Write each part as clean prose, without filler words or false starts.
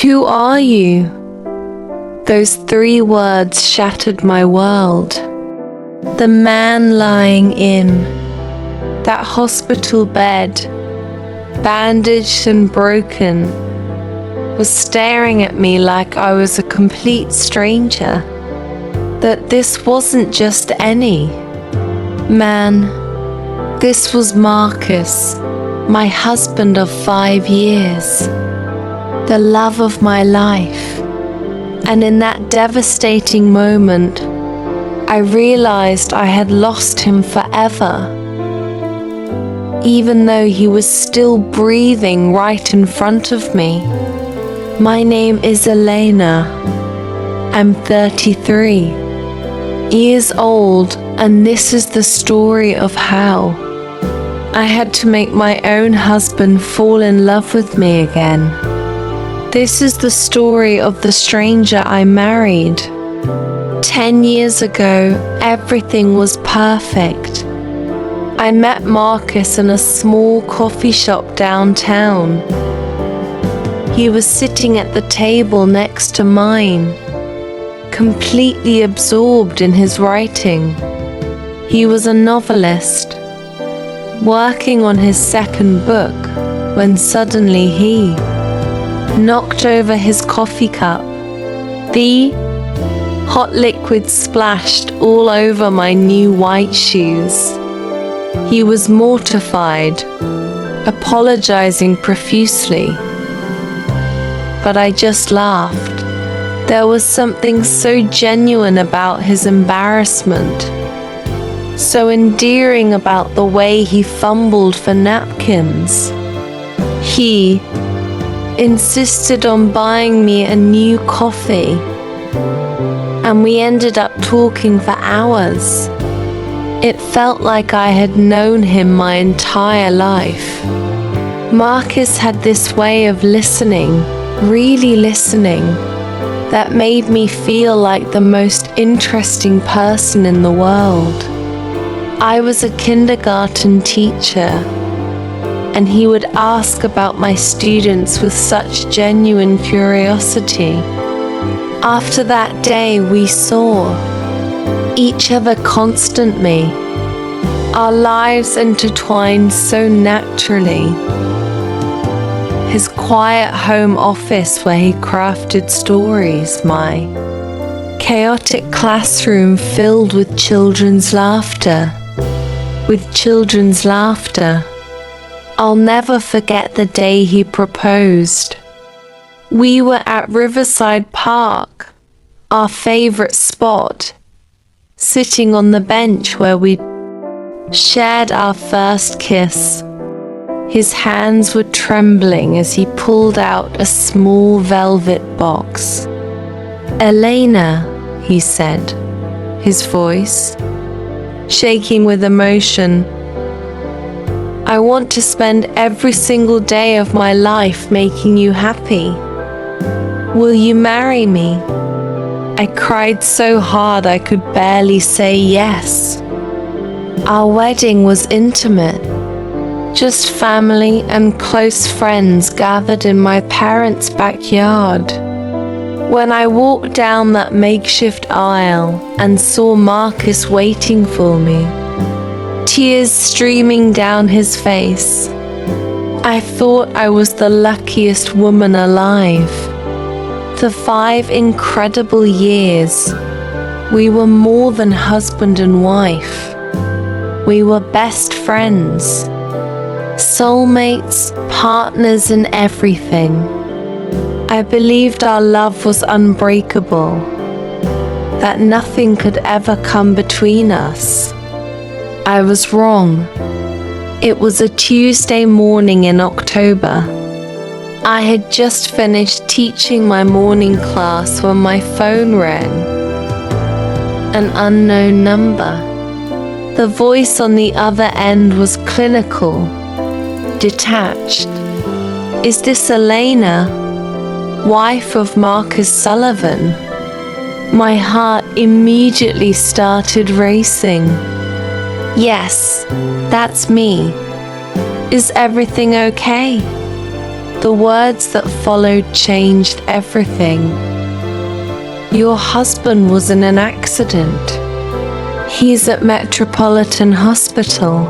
Who are you? Those 3 words shattered my world. The man lying in that hospital bed, bandaged and broken, was staring at me like I was a complete stranger. That this wasn't just any man. This was Marcus, my husband of 5 years, the love of my life. And in that devastating moment, I realized I had lost him forever. Even though he was still breathing right in front of me. My name is Elena. I'm 33 years old, and this is the story of how I had to make my own husband fall in love with me again. This is the story of the stranger I married. 10 years ago, everything was perfect. I met Marcus in a small coffee shop downtown. He was sitting at the table next to mine, completely absorbed in his writing. He was a novelist, working on his 2nd book, when suddenly he knocked over his coffee cup. The hot liquid splashed all over my new white shoes. He was mortified, apologizing profusely. But I just laughed. There was something so genuine about his embarrassment, so endearing about the way he fumbled for napkins. He insisted on buying me a new coffee, and we ended up talking for hours. It felt like I had known him my entire life. Marcus had this way of listening, really listening, that made me feel like the most interesting person in the world. I was a kindergarten teacher, and he would ask about my students with such genuine curiosity. After that day, we saw each other constantly. Our lives intertwined so naturally. His quiet home office where he crafted stories, my chaotic classroom filled with children's laughter. I'll never forget the day he proposed. We were at Riverside Park, our favorite spot, sitting on the bench where we shared our first kiss. His hands were trembling as he pulled out a small velvet box. "Elena," he said, his voice shaking with emotion, "I want to spend every single day of my life making you happy. Will you marry me?" I cried so hard I could barely say yes. Our wedding was intimate. Just family and close friends gathered in my parents' backyard. When I walked down that makeshift aisle and saw Marcus waiting for me, tears streaming down his face, I thought I was the luckiest woman alive. For 5 incredible years, we were more than husband and wife. We were best friends. Soulmates, partners in everything. I believed our love was unbreakable, that nothing could ever come between us. I was wrong. It was a Tuesday morning in October. I had just finished teaching my morning class when my phone rang. An unknown number. The voice on the other end was clinical, detached. "Is this Elena, wife of Marcus Sullivan?" My heart immediately started racing. "Yes, that's me. Is everything okay?" The words that followed changed everything. Your husband was in an accident. He's at Metropolitan Hospital.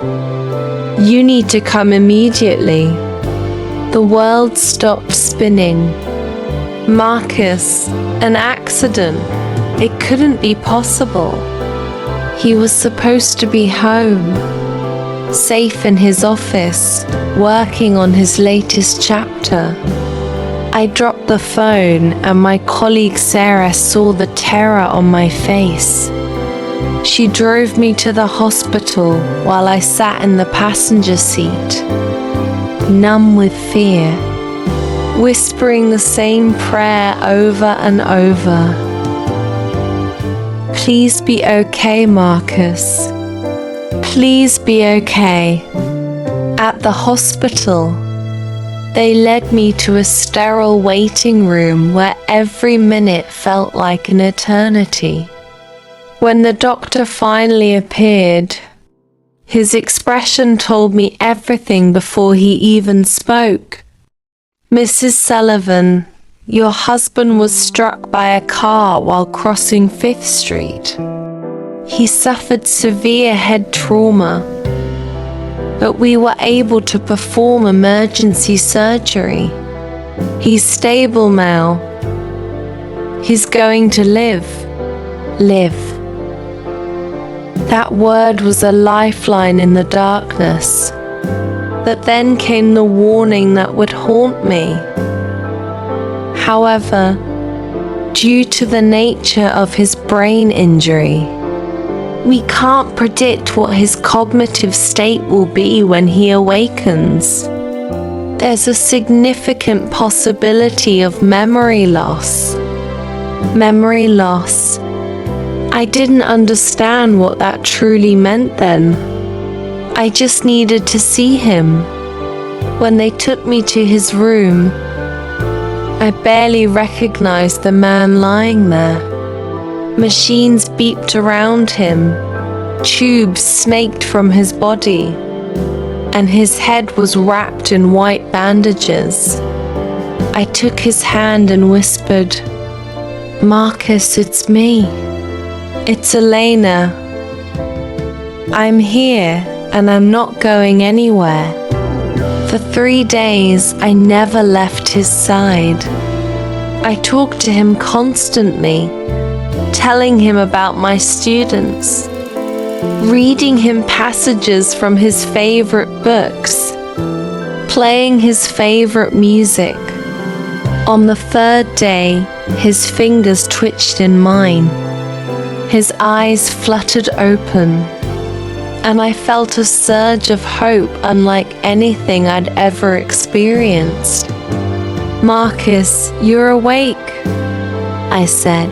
You need to come immediately. The world stopped spinning. Marcus, an accident. It couldn't be possible. He was supposed to be home, safe in his office, working on his latest chapter. I dropped the phone and my colleague Sarah saw the terror on my face. She drove me to the hospital while I sat in the passenger seat, numb with fear, whispering the same prayer over and over. Please be okay, Marcus. Please be okay. At the hospital, they led me to a sterile waiting room where every minute felt like an eternity. When the doctor finally appeared, his expression told me everything before he even spoke. Mrs. Sullivan, your husband was struck by a car while crossing 5th Street. He suffered severe head trauma, but we were able to perform emergency surgery. He's stable now. He's going to live. That word was a lifeline in the darkness. But then came the warning that would haunt me. However, due to the nature of his brain injury, we can't predict what his cognitive state will be when he awakens. There's a significant possibility of memory loss. I didn't understand what that truly meant then. I just needed to see him. When they took me to his room, I barely recognized the man lying there. Machines beeped around him, tubes snaked from his body, and his head was wrapped in white bandages. I took his hand and whispered, Marcus, it's me. It's Elena. I'm here, and I'm not going anywhere. For 3 days, I never left his side. I talked to him constantly, telling him about my students, reading him passages from his favorite books, playing his favorite music. On the 3rd day, his fingers twitched in mine. His eyes fluttered open, and I felt a surge of hope unlike anything I'd ever experienced. Marcus, you're awake, I said,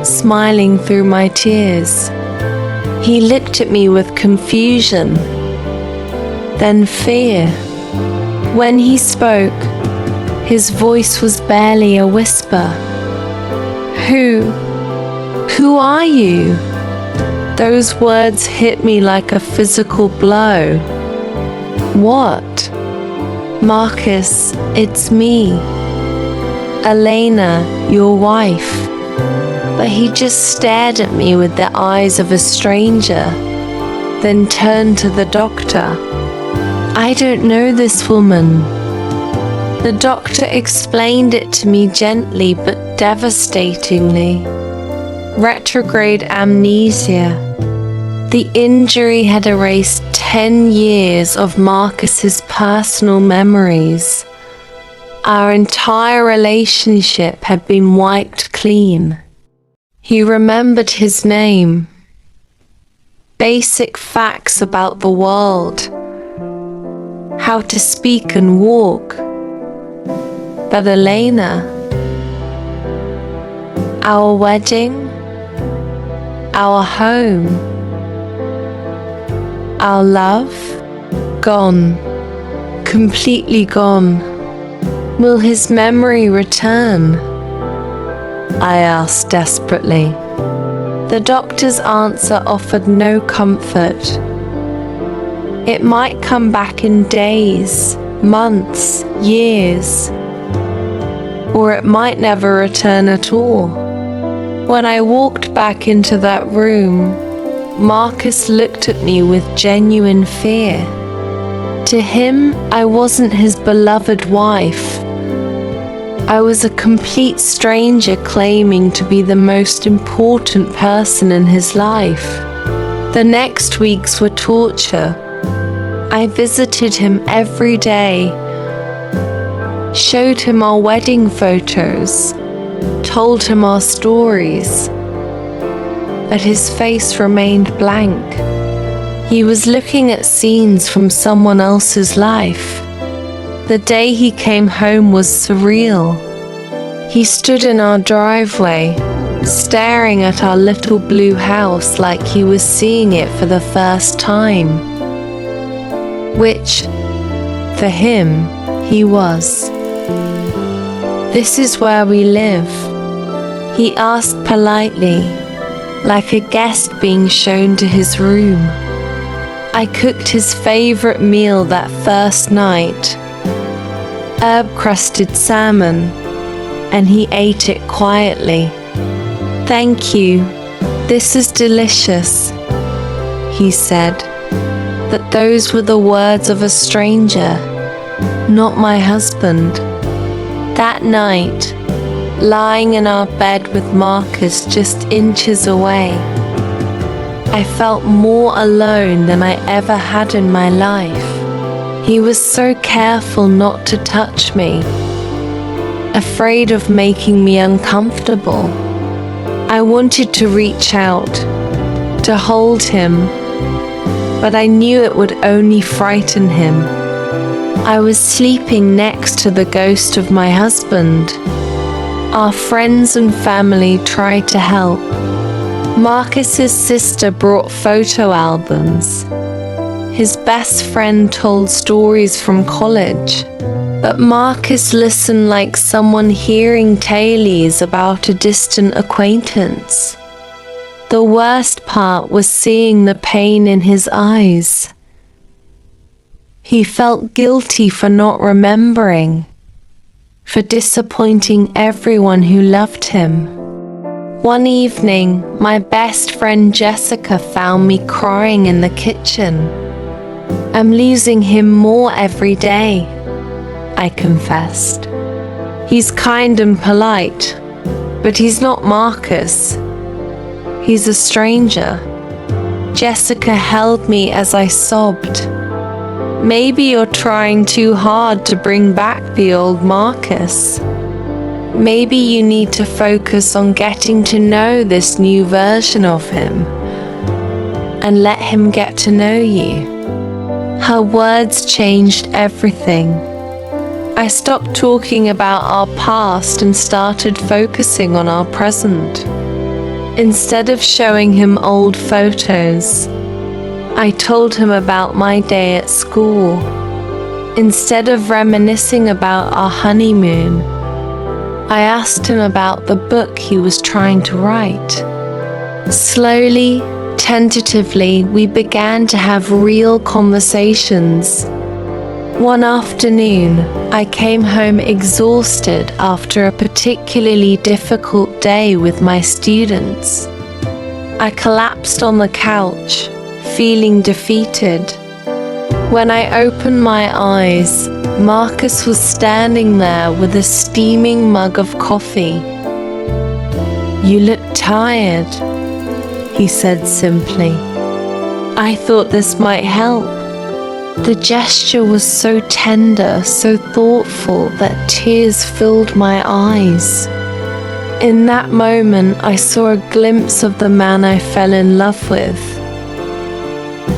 smiling through my tears. He looked at me with confusion, then fear. When he spoke, his voice was barely a whisper. Who are you? Those words hit me like a physical blow. What? Marcus, it's me. Elena, your wife. But he just stared at me with the eyes of a stranger, then turned to the doctor. I don't know this woman. The doctor explained it to me gently but devastatingly. Retrograde amnesia. The injury had erased 10 years of Marcus's personal memories. Our entire relationship had been wiped clean. He remembered his name, basic facts about the world, how to speak and walk. But Elena, our wedding, our home, our love, gone, completely gone. Will his memory return? I asked desperately. The doctor's answer offered no comfort. It might come back in days, months, years, or it might never return at all. When I walked back into that room, Marcus looked at me with genuine fear. To him, I wasn't his beloved wife. I was a complete stranger claiming to be the most important person in his life. The next weeks were torture. I visited him every day, showed him our wedding photos, told him our stories, but his face remained blank. He was looking at scenes from someone else's life. The day he came home was surreal. He stood in our driveway, staring at our little blue house like he was seeing it for the first time. Which, for him, he was. "This is where we live," he asked politely, like a guest being shown to his room. I cooked his favorite meal that first night, herb-crusted salmon, and he ate it quietly. "Thank you, this is delicious," he said. But those were the words of a stranger, not my husband. That night, lying in our bed with Marcus just inches away, I felt more alone than I ever had in my life. He was so careful not to touch me, afraid of making me uncomfortable. I wanted to reach out, to hold him, but I knew it would only frighten him. I was sleeping next to the ghost of my husband. Our friends and family tried to help. Marcus's sister brought photo albums. His best friend told stories from college. But Marcus listened like someone hearing tales about a distant acquaintance. The worst part was seeing the pain in his eyes. He felt guilty for not remembering, for disappointing everyone who loved him. One evening, my best friend Jessica found me crying in the kitchen. "I'm losing him more every day," I confessed. "He's kind and polite, but he's not Marcus. He's a stranger." Jessica held me as I sobbed. "Maybe you're trying too hard to bring back the old Marcus. Maybe you need to focus on getting to know this new version of him and let him get to know you." Her words changed everything. I stopped talking about our past and started focusing on our present. Instead of showing him old photos, I told him about my day at school. Instead of reminiscing about our honeymoon, I asked him about the book he was trying to write. Slowly, tentatively, we began to have real conversations. One afternoon, I came home exhausted after a particularly difficult day with my students. I collapsed on the couch, feeling defeated. When I opened my eyes, Marcus was standing there with a steaming mug of coffee. "You look tired," he said simply. I thought this might help. The gesture was so tender, so thoughtful, that tears filled my eyes. In that moment, I saw a glimpse of the man I fell in love with.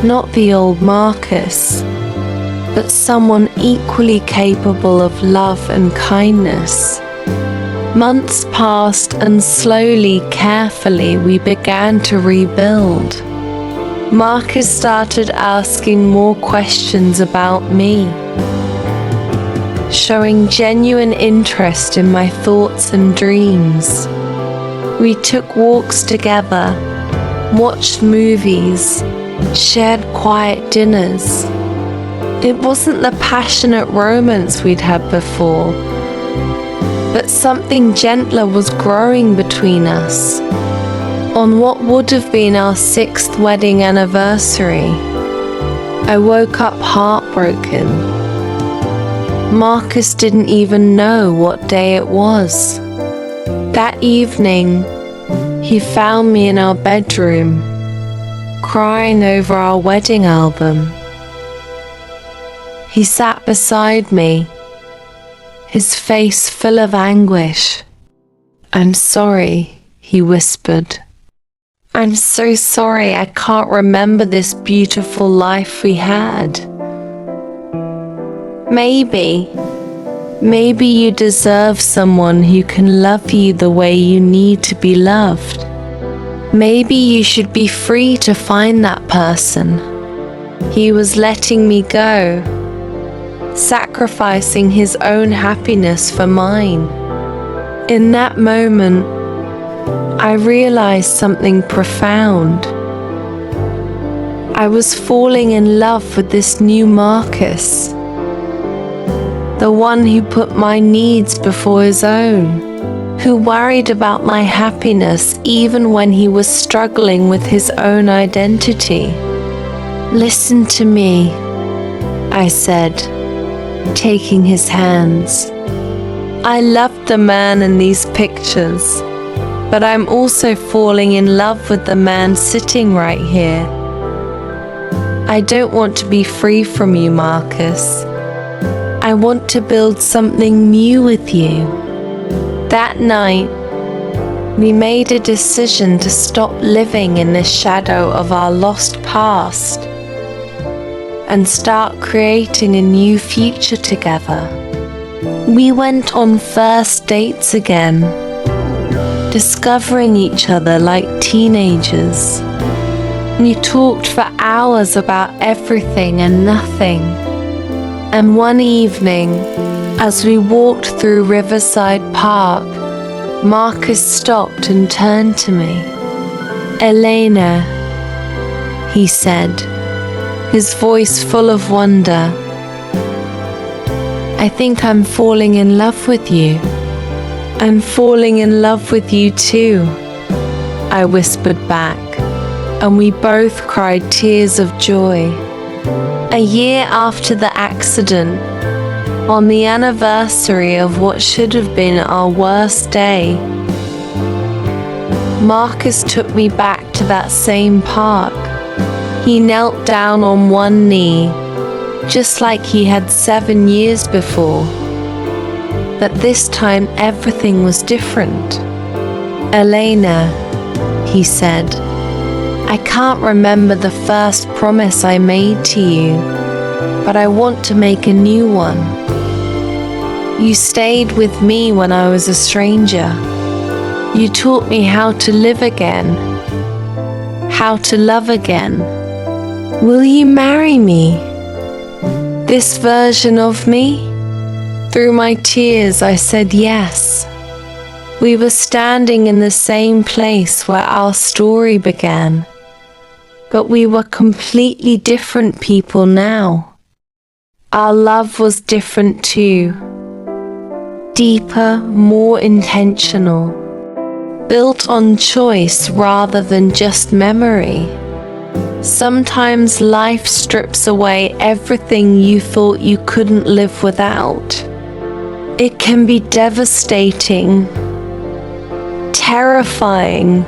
Not the old Marcus, but someone equally capable of love and kindness. Months passed, and slowly, carefully, we began to rebuild. Marcus started asking more questions about me, showing genuine interest in my thoughts and dreams. We took walks together, watched movies, shared quiet dinners. It wasn't the passionate romance we'd had before, but something gentler was growing between us. On what would have been our 6th wedding anniversary, I woke up heartbroken. Marcus didn't even know what day it was. That evening, he found me in our bedroom, crying over our wedding album. He sat beside me, his face full of anguish. "I'm sorry," he whispered. "I'm so sorry I can't remember this beautiful life we had. Maybe you deserve someone who can love you the way you need to be loved. Maybe you should be free to find that person." He was letting me go, sacrificing his own happiness for mine. In that moment, I realized something profound. I was falling in love with this new Marcus, the one who put my needs before his own, who worried about my happiness even when he was struggling with his own identity. "Listen to me," I said, taking his hands. "I loved the man in these pictures, but I'm also falling in love with the man sitting right here. I don't want to be free from you, Marcus. I want to build something new with you." That night, we made a decision to stop living in the shadow of our lost past and start creating a new future together. We went on first dates again, discovering each other like teenagers. We talked for hours about everything and nothing. And one evening, as we walked through Riverside Park, Marcus stopped and turned to me. "Elena," he said, his voice full of wonder, "I think I'm falling in love with you." "I'm falling in love with you too," I whispered back, and we both cried tears of joy. A year after the accident, on the anniversary of what should have been our worst day, Marcus took me back to that same park. He knelt down on one knee, just like he had 7 years before. But this time everything was different. "Elena," he said, "I can't remember the first promise I made to you, but I want to make a new one. You stayed with me when I was a stranger. You taught me how to live again, how to love again. Will you marry me? This version of me?" Through my tears, I said yes. We were standing in the same place where our story began, but we were completely different people now. Our love was different too. Deeper, more intentional, built on choice rather than just memory. Sometimes life strips away everything you thought you couldn't live without. It can be devastating, terrifying,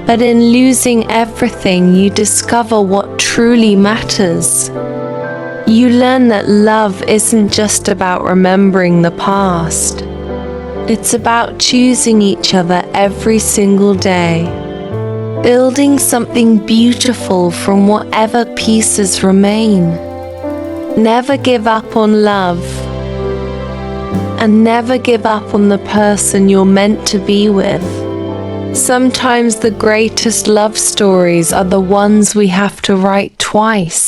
but in losing everything, you discover what truly matters. You learn that love isn't just about remembering the past. It's about choosing each other every single day, building something beautiful from whatever pieces remain. Never give up on love, and never give up on the person you're meant to be with. Sometimes the greatest love stories are the ones we have to write twice.